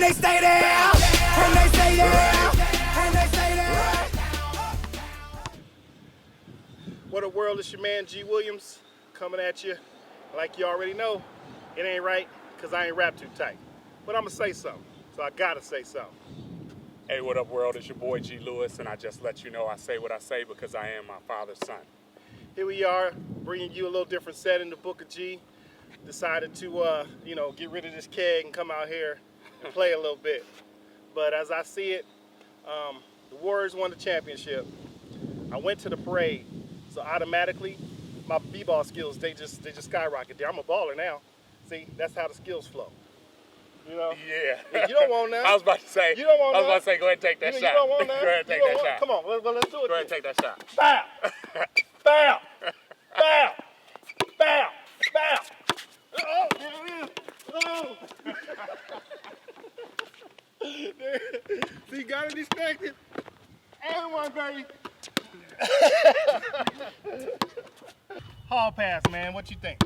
they stay there, and they stay there, and they stay there. What a world, it's your man G Williams coming at you. Like you already know, it ain't right because I ain't rap too tight. But I'm gonna say something, so I gotta say something. Hey, what up, world? It's your boy G Lewis, and I just let you know I say what I say because I am my father's son. Here we are, bringing you a little different set in the Book of G. Decided to, get rid of this keg and come out here and play a little bit. But as I see it, the Warriors won the championship. I went to the parade, so automatically my b-ball skills they just skyrocket there. I'm a baller now. See, that's how the skills flow. You know? Yeah. You don't want none. I was about to say. You don't want I was none. about to say, go ahead and take that shot. You don't want none. Go ahead and take that shot. Come on, well, let's do it. Go ahead and take that shot. Bow! Bow! Bow! Bow! Bow! Oh, there it is. Oh. See, got it distracted. And one, baby. Hall pass, man. What you think?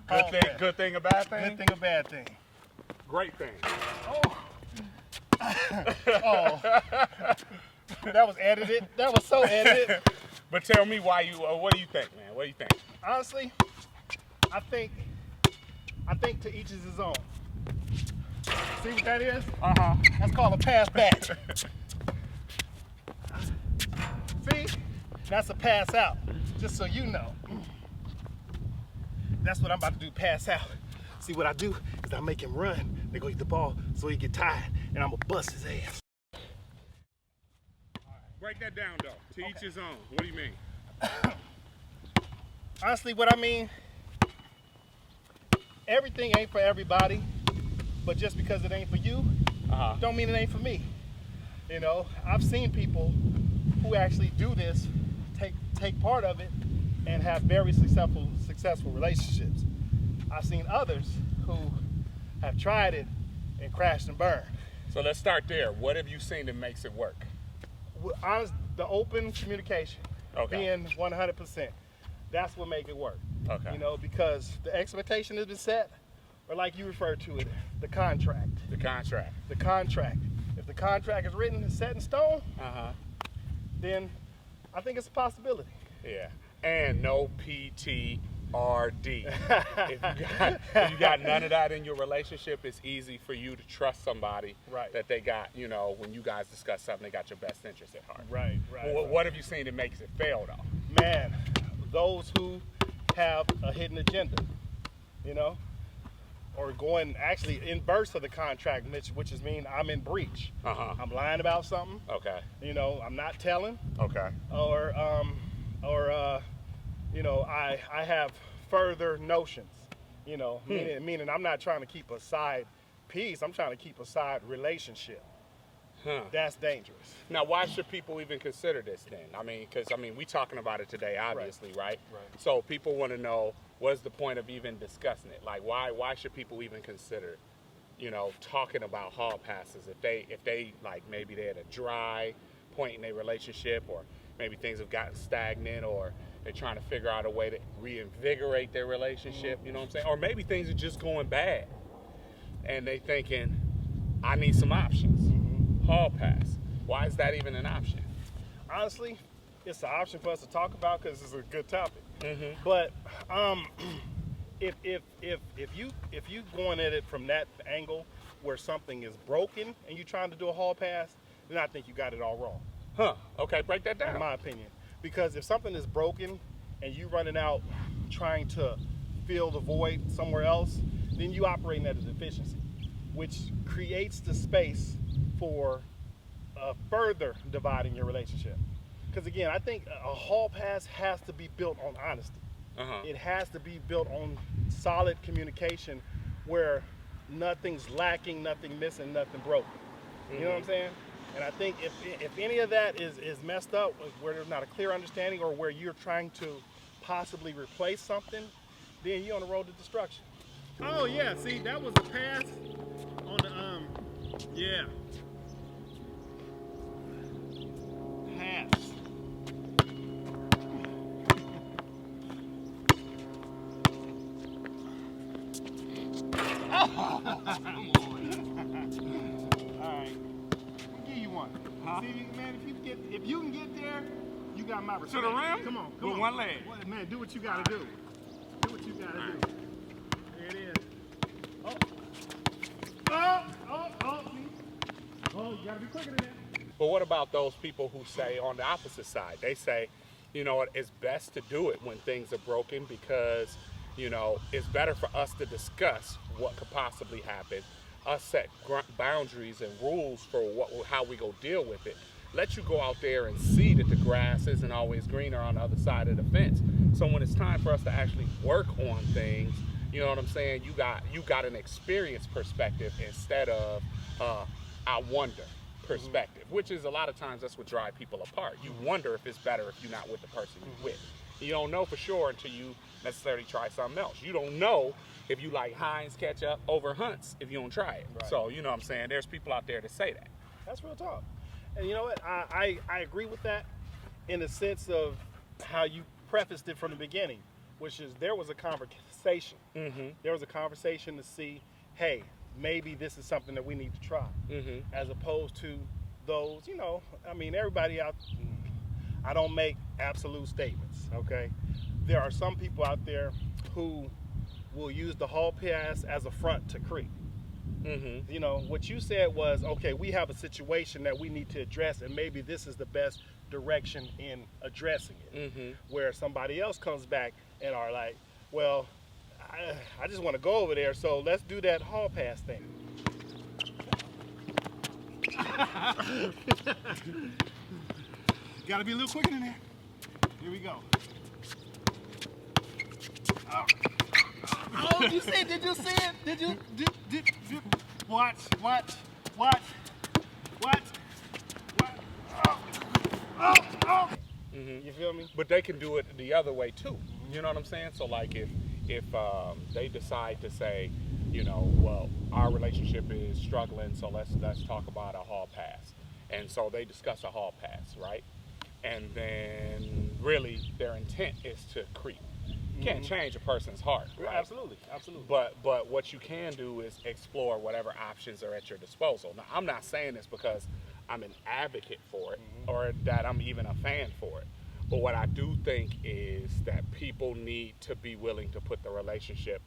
Good thing, a bad thing? Good thing, a bad thing. Great thing. Oh. Oh. That was edited. That was so edited. But tell me why what do you think, man? What do you think? Honestly, I think to each is his own. See what that is? Uh-huh. That's called a pass back. See? That's a pass out, just so you know. That's what I'm about to do, pass out. See, what I do is I make him run. They go get the ball so he get tired, and I'm gonna bust his ass. Break that down, though. To each his own. What do you mean? Honestly, what I mean, everything ain't for everybody, but just because it ain't for you, don't mean it ain't for me. You know, I've seen people who actually do this, take part of it, and have very successful relationships. I've seen others who have tried it and crashed and burned. So let's start there. What have you seen that makes it work? The open communication, being 100%. That's what makes it work. Okay. You know, because the expectation has been set, or like you referred to it, the contract. The contract. The contract. If the contract is written and set in stone, then I think it's a possibility. Yeah. And no PTRD. if you got none of that in your relationship, it's easy for you to trust somebody that they got, when you guys discuss something, they got your best interest at heart. Right. What have you seen that makes it fail, though? Man, those who have a hidden agenda, or going actually in burst of the contract, which is mean I'm in breach. I'm lying about something. Okay. I'm not telling. Okay. Or I have further notions, meaning I'm not trying to keep a side piece, I'm trying to keep a side relationship. That's dangerous. Now, why should people even consider this then? Because we talking about it today, obviously, right? So people want to know, what's the point of even discussing it? Like, why should people even consider, talking about hall passes if they like maybe they're at a dry point in their relationship, or maybe things have gotten stagnant, or they're trying to figure out a way to reinvigorate their relationship, you know what I'm saying? Or maybe things are just going bad and they thinking, I need some options. Hall pass. Why is that even an option? Honestly, it's an option for us to talk about because it's a good topic. But if you going at it from that angle where something is broken and you're trying to do a hall pass, then I think you got it all wrong. Okay, break that down. In my opinion. Because if something is broken and you running out trying to fill the void somewhere else, then you operating at a deficiency, which creates the space for further dividing your relationship. Because again, I think a hall pass has to be built on honesty. It has to be built on solid communication where nothing's lacking, nothing missing, nothing broken. You know what I'm saying? And I think if any of that is messed up, where there's not a clear understanding, or where you're trying to possibly replace something, then you're on the road to destruction. Oh yeah, see, that was a pass on the yeah. Pass. Come on. See, man, if you can get there, you got my respect. To the rim? Come on. With one leg. Man, do what you gotta do. Do what you gotta do. There it is. Oh, you gotta be quicker than that. But what about those people who say on the opposite side? They say, you know what, it's best to do it when things are broken because, you know, it's better for us to discuss what could possibly happen, us set boundaries and rules for how we go deal with it. Let you go out there and see that the grass isn't always greener on the other side of the fence. So when it's time for us to actually work on things, you know what I'm saying? You got an experience perspective instead of I wonder perspective, which is a lot of times that's what drive people apart. You wonder if it's better if you're not with the person you're with. You don't know for sure until you necessarily try something else. You don't know if you like Heinz ketchup over Hunt's if you don't try it. Right. So, you know what I'm saying? There's people out there that say that. That's real talk. And you know what? I agree with that in the sense of how you prefaced it from the beginning, which is there was a conversation. Mm-hmm. There was a conversation to see, hey, maybe this is something that we need to try, as opposed to those, you know, I mean, everybody out, I don't make absolute statements, okay? There are some people out there who will use the hall pass as a front to creep. You know, what you said was, okay, we have a situation that we need to address, and maybe this is the best direction in addressing it. Where somebody else comes back and are like, well, I just want to go over there, so let's do that hall pass thing. Got to be a little quicker than that. Here we go. Oh, you see it? Did you see it? Did you? Watch. Oh. You feel me? But they can do it the other way too. You know what I'm saying? So like if they decide to say, you know, well, our relationship is struggling, so let's talk about a hall pass. And so they discuss a hall pass, right? And then really their intent is to creep. You can't change a person's heart, right? Absolutely. But what you can do is explore whatever options are at your disposal. Now, I'm not saying this because I'm an advocate for it or that I'm even a fan for it. But what I do think is that people need to be willing to put the relationship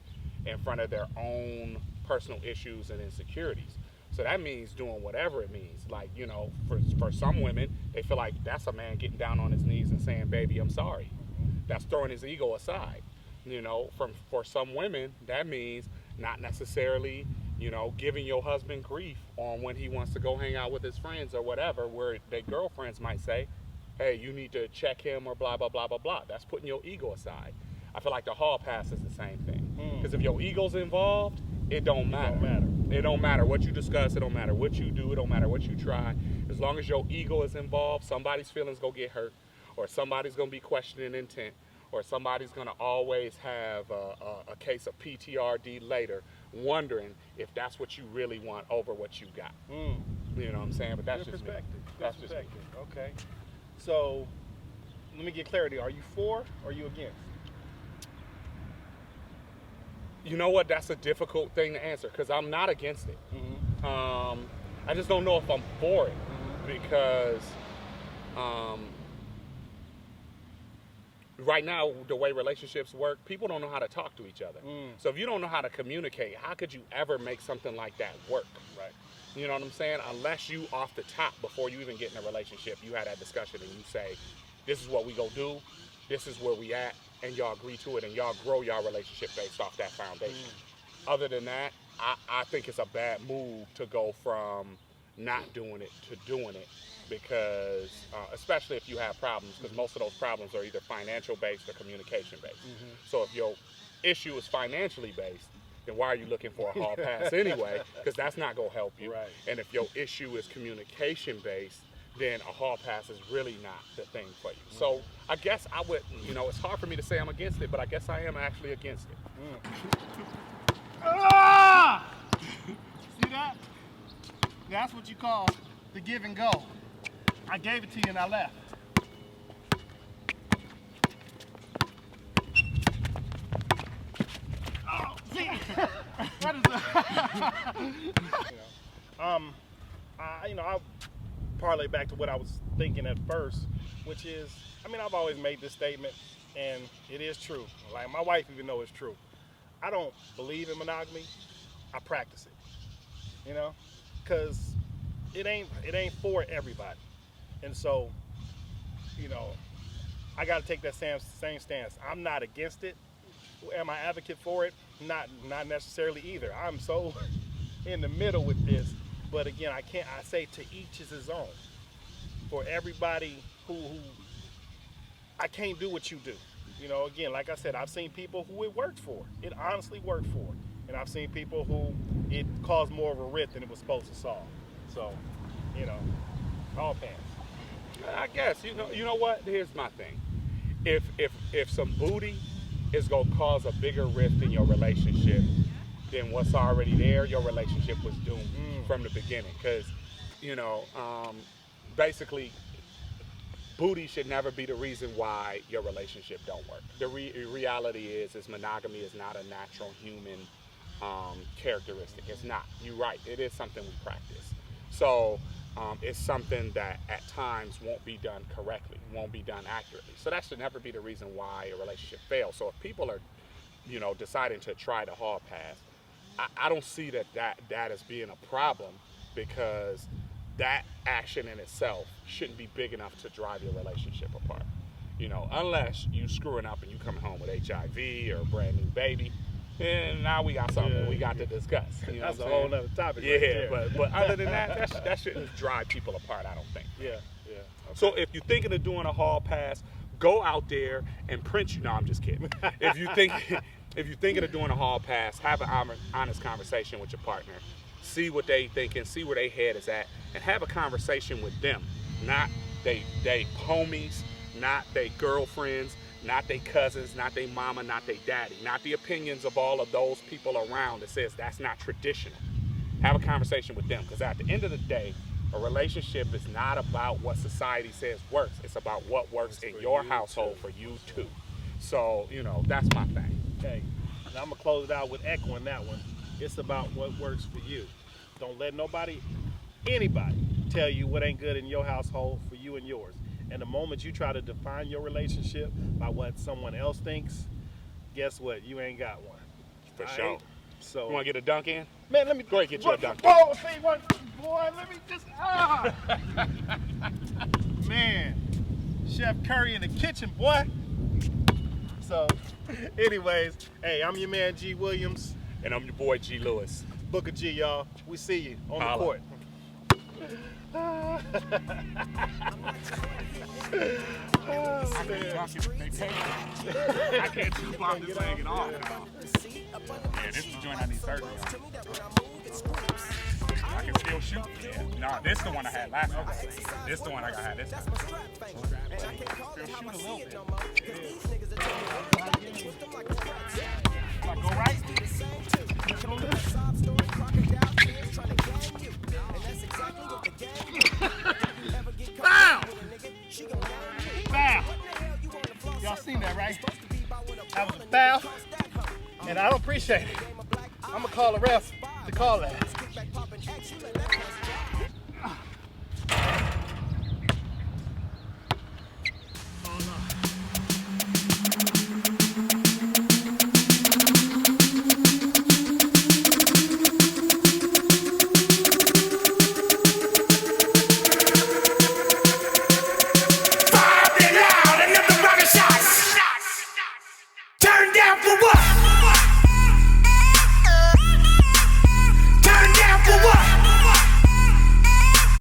in front of their own personal issues and insecurities. So that means doing whatever it means. Like, you know, for some women, they feel like that's a man getting down on his knees and saying, baby, I'm sorry. That's throwing his ego aside. You know, for some women, that means not necessarily, you know, giving your husband grief on when he wants to go hang out with his friends or whatever, where their girlfriends might say, hey, you need to check him or blah, blah, blah, blah, blah. That's putting your ego aside. I feel like the hall pass is the same thing. Because if your ego's involved, it don't matter. It don't matter what you discuss. It don't matter what you do. It don't matter what you try. As long as your ego is involved, somebody's feelings gonna get hurt, or somebody's gonna be questioning intent, or somebody's gonna always have a case of PTRD later, wondering if that's what you really want over what you got. You know what I'm saying? But that's Good just perspective. me. That's just me. Okay. So let me get clarity. Are you for or are you against? You know what? That's a difficult thing to answer because I'm not against it. I just don't know if I'm for it because right now, the way relationships work, people don't know how to talk to each other. So if you don't know how to communicate, how could you ever make something like that work? Right. You know what I'm saying? Unless you off the top, before you even get in a relationship, you had that discussion and you say, this is what we go do, this is where we at, and y'all agree to it, and y'all grow y'all relationship based off that foundation. Other than that, I think it's a bad move to go from not doing it to doing it because, especially if you have problems, because most of those problems are either financial based or communication based. So if your issue is financially based, then why are you looking for a hall pass anyway? Because that's not going to help you. Right. And if your issue is communication based, then a hall pass is really not the thing for you. So I guess I would, you know, it's hard for me to say I'm against it, but I guess I am actually against it. See that? That's what you call the give and go. I gave it to you and I left. Oh, see? That is parlay back to what I was thinking at first, which is, I mean, I've always made this statement, and it is true. Like, my wife even knows it's true. I don't believe in monogamy. I practice it, you know, because it ain't for everybody. And so, you know, I got to take that same stance. I'm not against it. Am I advocate for it? Not necessarily either. I'm so in the middle with this. But again, I say to each is his own. For everybody who I can't do what you do. You know, again, like I said, I've seen people who it worked for. It honestly worked for. And I've seen people who it caused more of a rift than it was supposed to solve. So, you know, all paths. I guess, you know what? Here's my thing. If some booty is gonna cause a bigger rift in your relationship than what's already there, your relationship was doomed from the beginning. Because, you know, basically, booty should never be the reason why your relationship don't work. The reality is monogamy is not a natural human characteristic. It's not. You're right. It is something we practice. So it's something that at times won't be done correctly, won't be done accurately. So that should never be the reason why a relationship fails. So if people are, you know, deciding to try the hall pass, I don't see that as being a problem, because that action in itself shouldn't be big enough to drive your relationship apart. You know, unless you screwing up and you coming home with HIV or a brand new baby, and now we got something we got to discuss. You know, that's a whole other topic. Yeah, right there. but other than that shouldn't drive people apart, I don't think. Yeah. Okay. So if you're thinking of doing a hall pass, go out there and print you. No, I'm just kidding. If you're thinking of doing a hall pass, have an honest conversation with your partner. See what they thinking, see where their head is at, and have a conversation with them. Not they homies, not they girlfriends, not they cousins, not they mama, not they daddy, not the opinions of all of those people around that says that's not traditional. Have a conversation with them, because at the end of the day, a relationship is not about what society says works. It's about what works in your household for you too. So, you know, that's my thing. Okay, and I'm gonna close it out with echoing that one. It's about what works for you. Don't let anybody tell you what ain't good in your household for you and yours. And the moment you try to define your relationship by what someone else thinks, guess what? You ain't got one. For sure. So you want to get a dunk in? Man, let me go ahead, get you a dunk. Oh, see what, boy? Let me just man, Chef Curry in the kitchen, boy. So, anyways, hey, I'm your man G Williams. And I'm your boy G Lewis. Booker G, y'all. We see you on the court. Oh, man. I can't chew on this thing at all. Yeah, this is the joint I need surgery on. I can still shoot. Yeah. No, this is the one I had last time. This is the one I had this time. Still shoot a little bit. I go right. Foul! Foul! Y'all seen that, right? That was a foul, and I don't appreciate it. I'm gonna call the ref to call that.